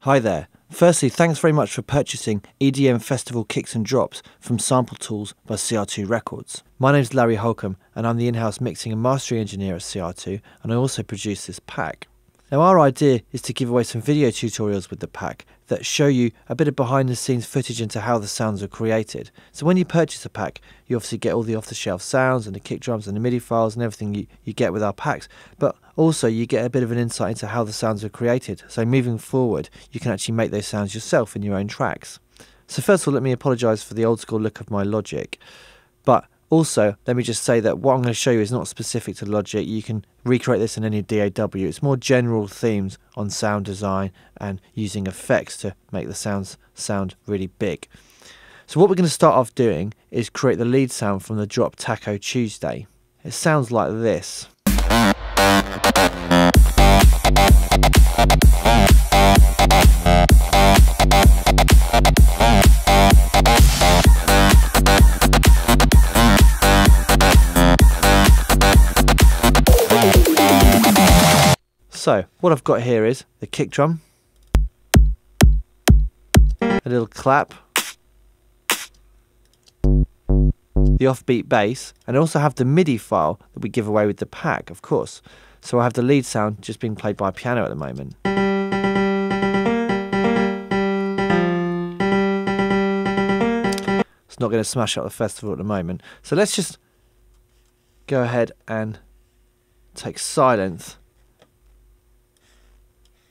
Hi there. Firstly, thanks very much for purchasing EDM Festival Kicks and Drops from Sample Tools by Cr2.Records. My name's Larry Holcomb and I'm the in-house mixing and mastering engineer at Cr2, and I also produce this pack. Now our idea is to give away some video tutorials with the pack that show you a bit of behind the scenes footage into how the sounds are created. So when you purchase a pack, you obviously get all the off-the-shelf sounds and the kick drums and the MIDI files and everything you get with our packs, but also you get a bit of an insight into how the sounds are created. So moving forward, you can actually make those sounds yourself in your own tracks. So first of all, let me apologise for the old school look of my Logic, but also, let me just say that what I'm going to show you is not specific to Logic. You can recreate this in any DAW. It's more general themes on sound design and using effects to make the sounds sound really big. So what we're going to start off doing is create the lead sound from the drop Taco Tuesday. It sounds like this. So, what I've got here is the kick drum, a little clap, the offbeat bass, and I also have the MIDI file that we give away with the pack, of course. So I have the lead sound just being played by a piano at the moment. It's not going to smash up the festival at the moment. So let's just go ahead and take Sylenth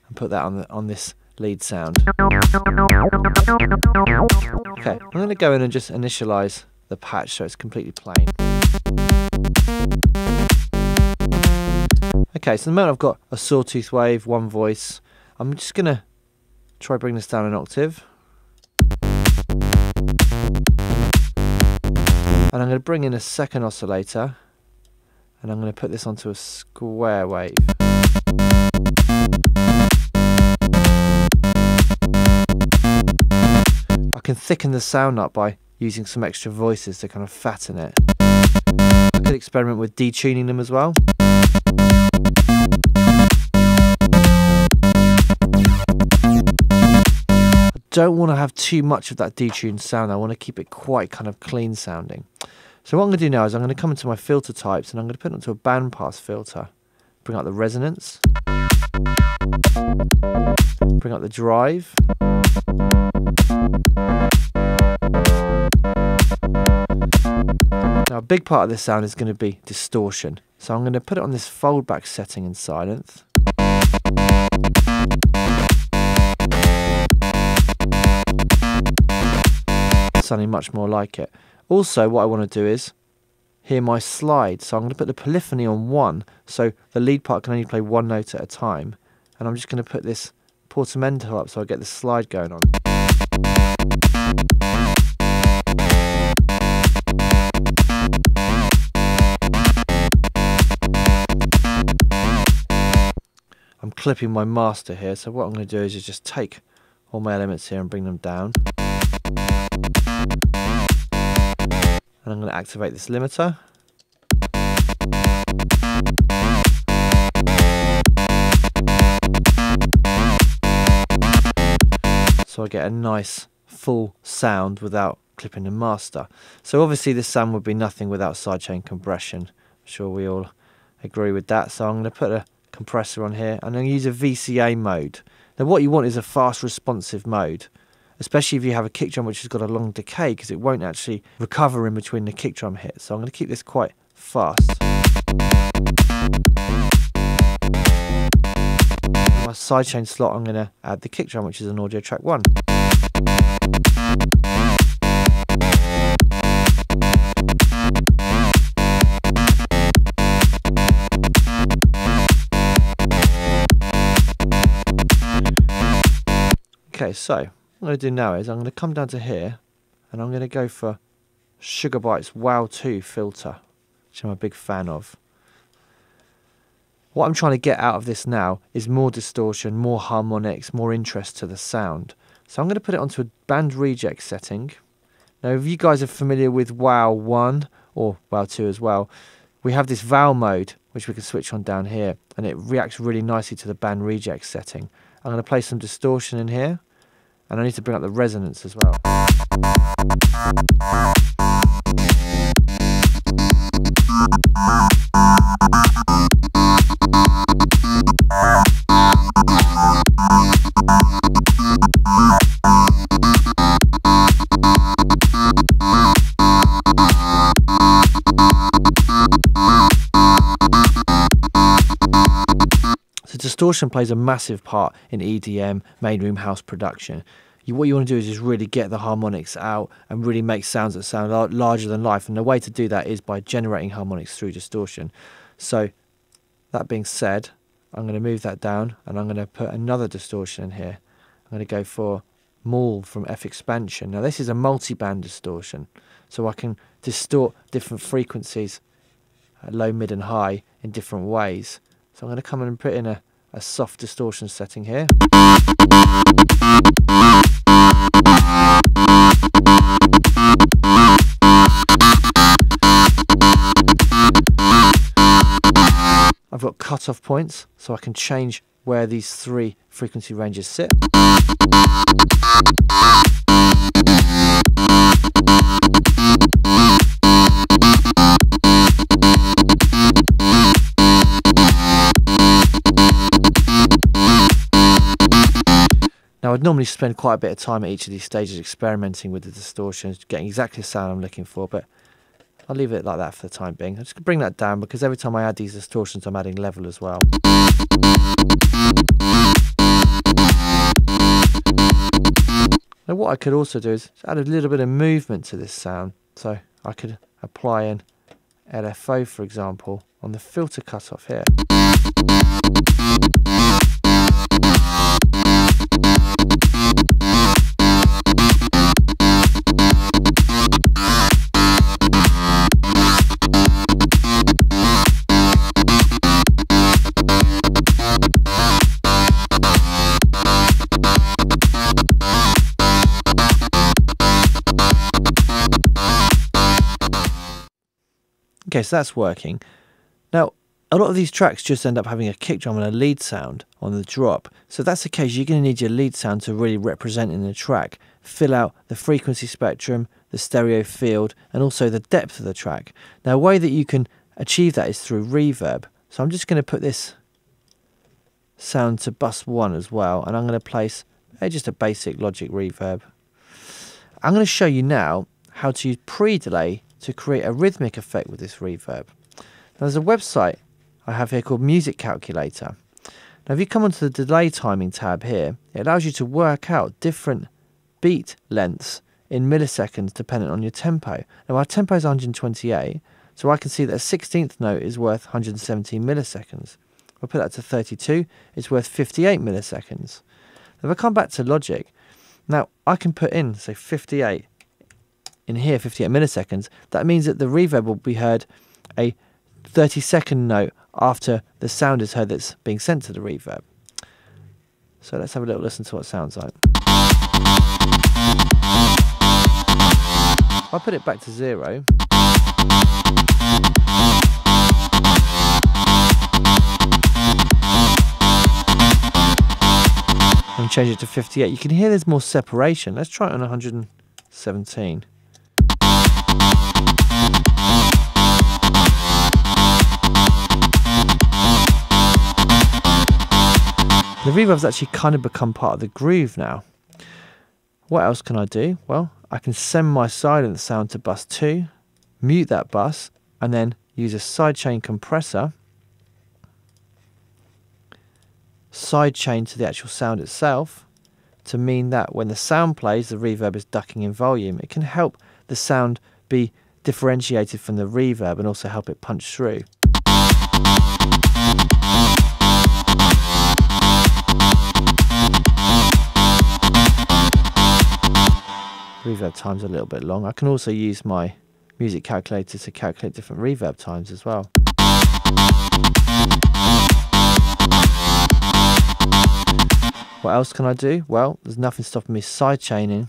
and put that on this lead sound. Okay, I'm going to go in and just initialize the patch so it's completely plain. Okay, so the moment I've got a sawtooth wave, one voice, I'm just going to try bring this down an octave. And I'm going to bring in a second oscillator, and I'm going to put this onto a square wave. I can thicken the sound up by using some extra voices to kind of fatten it. I could experiment with detuning them as well. I don't want to have too much of that detuned sound. I want to keep it quite kind of clean sounding. So what I'm going to do now is I'm going to come into my filter types and I'm going to put it onto a bandpass filter. Bring up the resonance. Bring up the drive. Now a big part of this sound is going to be distortion. So I'm going to put it on this foldback setting in Sylenth. Sounding much more like it. Also what I want to do is hear my slide. So I'm going to put the polyphony on 1, so the lead part can only play one note at a time. And I'm just going to put this portamento up so I get the slide going on. I'm clipping my master here, so what I'm going to do is just take all my elements here and bring them down. And I'm going to activate this limiter. So I get a nice full sound without clipping the master. So obviously this sound would be nothing without sidechain compression. I'm sure we all agree with that. So I'm going to put a compressor on here and I'm going to use a VCA mode. Now what you want is a fast responsive mode, especially if you have a kick drum which has got a long decay, because it won't actually recover in between the kick drum hits. So I'm going to keep this quite fast. My sidechain slot, I'm going to add the kick drum, which is an audio track 1. Okay, so what I'm going to do now is I'm going to come down to here and I'm going to go for Sugar Bytes Wow 2 filter, which I'm a big fan of. What I'm trying to get out of this now is more distortion, more harmonics, more interest to the sound. So I'm going to put it onto a band reject setting. Now if you guys are familiar with Wow 1 or Wow 2 as well, we have this vowel mode which we can switch on down here, and it reacts really nicely to the band reject setting. I'm going to play some distortion in here, and I need to bring up the resonance as well. So distortion plays a massive part in EDM, main room house production. What you want to do is just really get the harmonics out and really make sounds that sound larger than life. And the way to do that is by generating harmonics through distortion. So that being said, I'm going to move that down and I'm going to put another distortion in here. I'm going to go for Maul from F Expansion. Now this is a multi-band distortion, so I can distort different frequencies, low, mid and high, in different ways. So I'm going to come in and put in a soft distortion setting here. I've got cut-off points, so I can change where these three frequency ranges sit. Now I'd normally spend quite a bit of time at each of these stages experimenting with the distortions, getting exactly the sound I'm looking for, but I'll leave it like that for the time being. I'm just going to bring that down because every time I add these distortions I'm adding level as well. Now what I could also do is add a little bit of movement to this sound. So I could apply an LFO, for example, on the filter cutoff here. Okay, so that's working. Now, a lot of these tracks just end up having a kick drum and a lead sound on the drop. So if that's the case, you're going to need your lead sound to really represent in the track, fill out the frequency spectrum, the stereo field, and also the depth of the track. Now, a way that you can achieve that is through reverb. So I'm just going to put this sound to bus 1 as well, and I'm going to place just a basic Logic reverb. I'm going to show you now how to use pre-delay to create a rhythmic effect with this reverb. Now, there's a website I have here called Music Calculator. Now if you come onto the delay timing tab here, it allows you to work out different beat lengths in milliseconds depending on your tempo. Now my tempo is 128, so I can see that a 16th note is worth 117 milliseconds. If I put that to 32, it's worth 58 milliseconds. If I come back to Logic, now I can put in, say, 58 in here, 58 milliseconds. That means that the reverb will be heard a 30-second note after the sound is heard that's being sent to the reverb. So let's have a little listen to what it sounds like. I'll put it back to 0. And change it to 58. You can hear there's more separation. Let's try it on 117. The reverb's actually kind of become part of the groove now. What else can I do? Well, I can send my Sylenth sound to bus 2, mute that bus, and then use a sidechain compressor, sidechain to the actual sound itself, to mean that when the sound plays, the reverb is ducking in volume. It can help the sound be differentiated from the reverb and also help it punch through. Reverb time's a little bit long. I can also use my music calculator to calculate different reverb times as well. What else can I do? Well, there's nothing stopping me sidechaining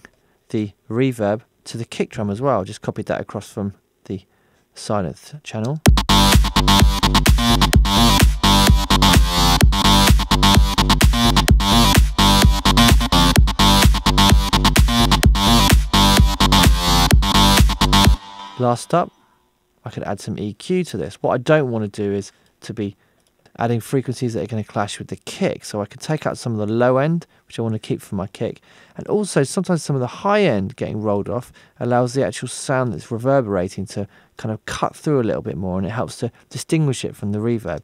the reverb to the kick drum as well. Just copied that across from the Sylenth channel. Last up, I could add some EQ to this. What I don't want to do is to be adding frequencies that are going to clash with the kick. So I can take out some of the low end, which I want to keep for my kick. And also sometimes some of the high end getting rolled off allows the actual sound that's reverberating to kind of cut through a little bit more, and it helps to distinguish it from the reverb.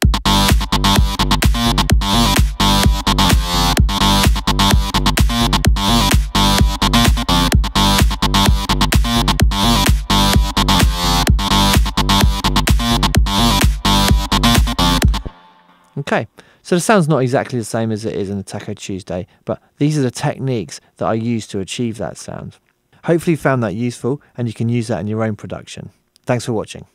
Okay, so the sound's not exactly the same as it is in the Taco Tuesday, but these are the techniques that I use to achieve that sound. Hopefully you found that useful and you can use that in your own production. Thanks for watching.